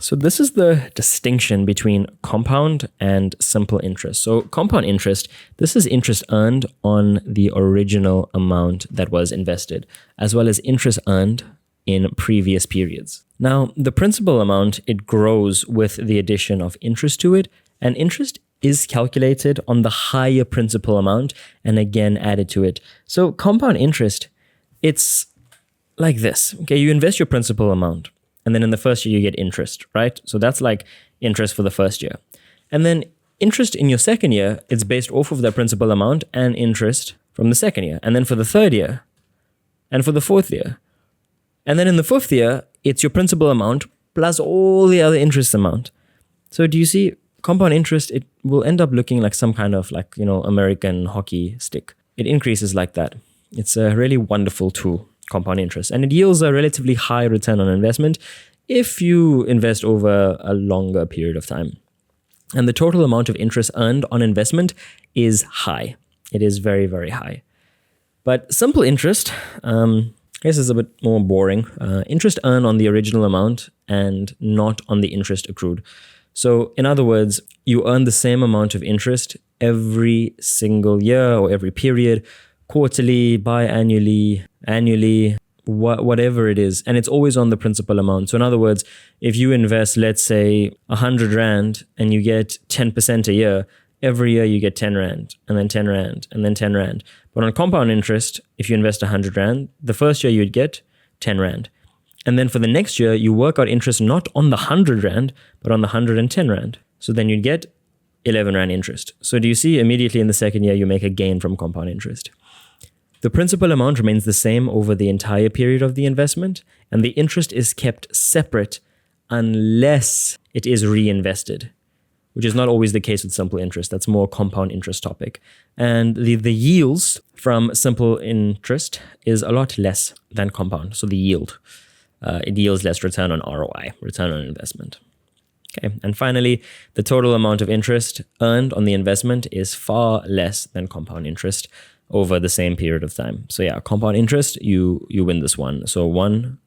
So this is the distinction between compound and simple interest. So compound interest, this is interest earned on the original amount that was invested, as well as interest earned in previous periods. Now, the principal amount, it grows with the addition of interest to it, and interest is calculated on the higher principal amount and again added to it. So compound interest, it's like this. Okay, you invest your principal amount, and then in the first year you get interest, right? So that's like interest for the first year. And then interest in your second year, it's based off of that principal amount and interest from the second year. And then for the third year, and for the fourth year. And then in the fifth year, it's your principal amount plus all the other interest amount. So do you see, compound interest, it will end up looking like some kind of like, American hockey stick. It increases like that. It's a really wonderful tool, compound interest, and it yields a relatively high return on investment if you invest over a longer period of time. And the total amount of interest earned on investment is high. It is very, very high. But simple interest, I guess is a bit more boring. Interest earned on the original amount and not on the interest accrued. So in other words, you earn the same amount of interest every single year or every period, quarterly, biannually, annually, whatever it is. And it's always on the principal amount. So in other words, if you invest, let's say 100 Rand and you get 10% a year, every year you get 10 Rand and then 10 Rand and then 10 Rand. But on compound interest, if you invest 100 Rand, the first year you'd get 10 Rand. And then for the next year, you work out interest not on the 100 Rand, but on the 110 Rand. So then you'd get 11 Rand interest. So do you see, immediately in the second year, you make a gain from compound interest. The principal amount remains the same over the entire period of the investment, and the interest is kept separate unless it is reinvested, which is not always the case with simple interest. That's more compound interest topic. And the yields from simple interest is a lot less than compound. So the yield, it yields less return on ROI, return on investment. Okay, and finally, the total amount of interest earned on the investment is far less than compound interest over the same period of time. So yeah, compound interest, you win this one. So 1-0.